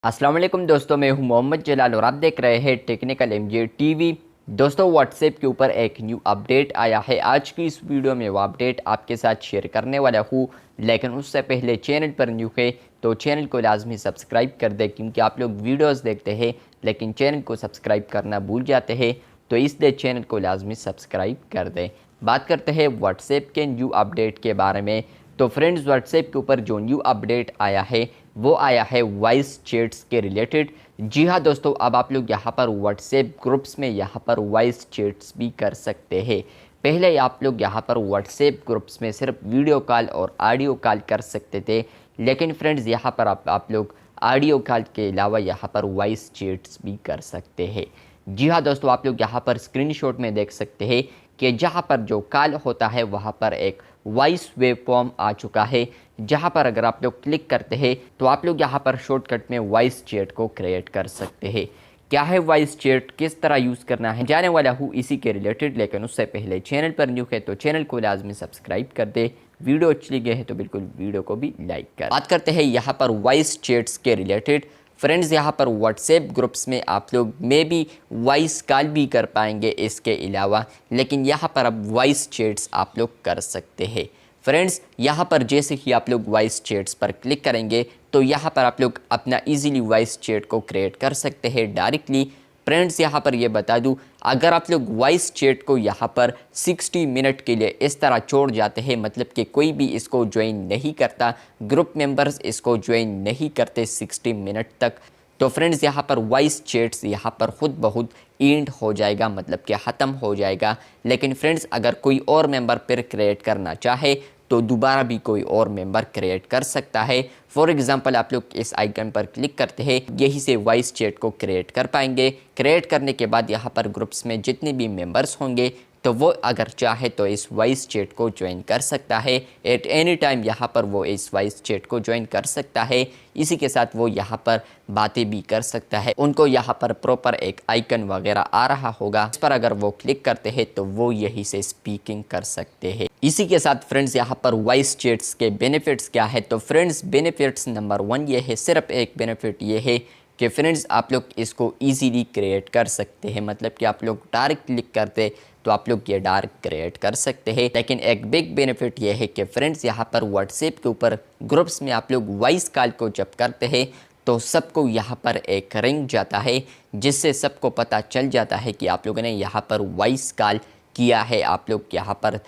अस्सलाम वालेकुम दोस्तों, मैं हूं मोहम्मद जलाल और आप देख रहे हैं टेक्निकल एमजे टीवी। दोस्तों, व्हाट्सएप के ऊपर एक न्यू अपडेट आया है। आज की इस वीडियो में वो अपडेट आपके साथ शेयर करने वाला हूं, लेकिन उससे पहले चैनल पर न्यू है तो चैनल को लाजमी सब्सक्राइब कर दें, क्योंकि आप लोग वीडियोज़ देखते हैं लेकिन चैनल को सब्सक्राइब करना भूल जाते हैं, तो इसलिए चैनल को लाजमी सब्सक्राइब कर दें। बात करते हैं व्हाट्सएप के न्यू अपडेट के बारे में। तो फ्रेंड्स, व्हाट्सएप के ऊपर जो न्यू अपडेट आया है वो आया है वॉइस चैट्स के रिलेटेड। जी हाँ दोस्तों, अब आप लोग यहाँ पर व्हाट्सएप ग्रुप्स में यहाँ पर वॉइस चैट्स भी कर सकते हैं। पहले आप लोग यहाँ पर व्हाट्सएप ग्रुप्स में सिर्फ वीडियो कॉल और ऑडियो कॉल कर सकते थे, लेकिन फ्रेंड्स यहाँ पर आप लोग ऑडियो कॉल के अलावा यहाँ पर वॉइस चैट्स भी कर सकते हैं। जी हाँ दोस्तों, आप लोग यहाँ पर स्क्रीनशॉट में देख सकते हैं कि जहाँ पर जो कॉल होता है वहाँ पर एक वॉइस वेव फॉर्म आ चुका है, जहाँ पर अगर आप लोग क्लिक करते हैं तो आप लोग यहाँ पर शॉर्टकट में वॉइस चैट को क्रिएट कर सकते हैं। क्या है वॉइस चैट, किस तरह यूज़ करना है, जाने वाला हूँ इसी के रिलेटेड। लेकिन उससे पहले चैनल पर न्यू है तो चैनल को लाजमी सब्सक्राइब कर दे। वीडियो अच्छी लगी है तो बिल्कुल वीडियो को भी लाइक कर। बात करते हैं यहाँ पर वॉइस चैट्स के रिलेटेड। फ्रेंड्स, यहाँ पर व्हाट्सएप ग्रुप्स में आप लोग में भी वॉइस कॉल भी कर पाएंगे इसके अलावा, लेकिन यहाँ पर अब वॉइस चैट्स आप लोग कर सकते हैं। फ्रेंड्स, यहाँ पर जैसे ही आप लोग वॉइस चैट्स पर क्लिक करेंगे तो यहाँ पर आप लोग अपना इजीली वॉइस चैट को क्रिएट कर सकते हैं डायरेक्टली। फ्रेंड्स, यहाँ पर ये बता दूँ, अगर आप लोग वॉइस चैट को यहाँ पर 60 मिनट के लिए इस तरह छोड़ जाते हैं, मतलब कि कोई भी इसको ज्वाइन नहीं करता, ग्रुप मेंबर्स इसको ज्वाइन नहीं करते 60 मिनट तक, तो फ्रेंड्स यहाँ पर वॉइस चैट्स यहाँ पर खुद ब खुद एंड हो जाएगा, मतलब कि ख़त्म हो जाएगा। लेकिन फ्रेंड्स, अगर कोई और मेंबर फिर क्रिएट करना चाहे तो दोबारा भी कोई और मेंबर क्रिएट कर सकता है। फॉर एग्जांपल, आप लोग इस आइकन पर क्लिक करते हैं, यही से वॉइस चैट को क्रिएट कर पाएंगे। क्रिएट करने के बाद यहाँ पर ग्रुप्स में जितने भी मेंबर्स होंगे तो वो अगर चाहे तो इस वॉइस चैट को ज्वाइन कर सकता है। एट एनी टाइम यहाँ पर वो इस वॉइस चैट को ज्वाइन कर सकता है। इसी के साथ वो यहाँ पर बातें भी कर सकता है। उनको यहाँ पर प्रॉपर एक आइकन वगैरह आ रहा होगा, इस पर अगर वो क्लिक करते हैं तो वो यही से स्पीकिंग कर सकते हैं। इसी के साथ फ्रेंड्स, यहाँ पर वॉइस चैट्स के बेनिफिट्स क्या है, तो फ्रेंड्स बेनिफिट्स नंबर 1 ये है, सिर्फ एक बेनिफिट ये है कि फ्रेंड्स आप लोग इसको इजीली क्रिएट कर सकते हैं, मतलब कि आप लोग डायरेक्ट क्लिक करते तो आप लोग ये डायरेक्ट क्रिएट कर सकते हैं। लेकिन एक बिग बेनिफिट ये है कि फ्रेंड्स यहाँ पर व्हाट्सएप के ऊपर ग्रुप्स में आप लोग वॉइस कॉल को जब करते हैं तो सबको यहाँ पर एक रिंग जाता है, जिससे सबको पता चल जाता है कि आप लोगों ने यहाँ पर वॉइस कॉल किया है, आप लोग यहाँ पर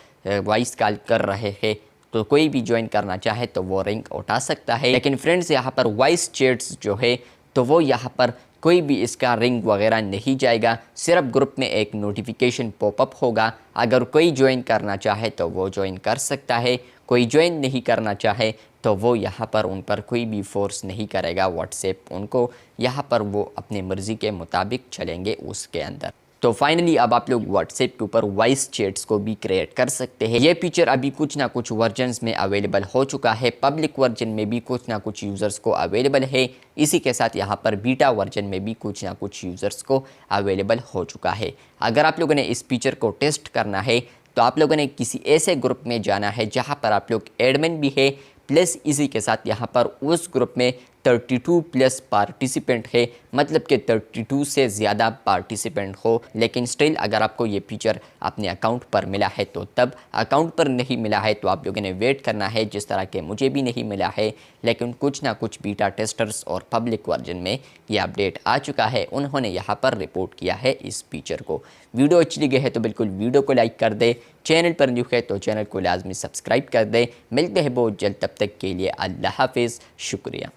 वॉइस कॉल कर रहे हैं। तो कोई भी ज्वाइन करना चाहे तो वो रिंग उठा सकता है। लेकिन फ्रेंड्स, यहाँ पर वॉइस चैट्स जो है तो वो यहाँ पर कोई भी इसका रिंग वगैरह नहीं जाएगा, सिर्फ ग्रुप में एक नोटिफिकेशन पॉपअप होगा। अगर कोई ज्वाइन करना चाहे तो वो ज्वाइन कर सकता है, कोई ज्वाइन नहीं करना चाहे तो वो यहाँ पर उन पर कोई भी फोर्स नहीं करेगा व्हाट्सएप उनको, यहाँ पर वो अपनी मर्ज़ी के मुताबिक चलेंगे उसके अंदर। तो फाइनली अब आप लोग व्हाट्सएप के ऊपर वॉइस चैट्स को भी क्रिएट कर सकते हैं। ये फीचर अभी कुछ ना कुछ वर्जन्स में अवेलेबल हो चुका है, पब्लिक वर्जन में भी कुछ ना कुछ यूज़र्स को अवेलेबल है। इसी के साथ यहाँ पर बीटा वर्जन में भी कुछ ना कुछ यूज़र्स को अवेलेबल हो चुका है। अगर आप लोगों ने इस फीचर को टेस्ट करना है तो आप लोगों ने किसी ऐसे ग्रुप में जाना है जहाँ पर आप लोग एडमिन भी है, प्लस इसी के साथ यहाँ पर उस ग्रुप में 32 प्लस पार्टिसिपेंट है, मतलब कि 32 से ज़्यादा पार्टिसिपेंट हो। लेकिन स्टिल अगर आपको ये फीचर अपने अकाउंट पर मिला है तो तब, अकाउंट पर नहीं मिला है तो आप लोगों ने वेट करना है, जिस तरह के मुझे भी नहीं मिला है। लेकिन कुछ ना कुछ बीटा टेस्टर्स और पब्लिक वर्जन में ये अपडेट आ चुका है, उन्होंने यहाँ पर रिपोर्ट किया है इस फीचर को। वीडियो अच्छी लगी है तो बिल्कुल वीडियो को लाइक कर दे, चैनल पर न्यू है तो चैनल को लाजमी सब्सक्राइब कर दे। मिलते हैं बहुत जल्द, तब तक के लिए अल्लाह हाफिज़, शुक्रिया।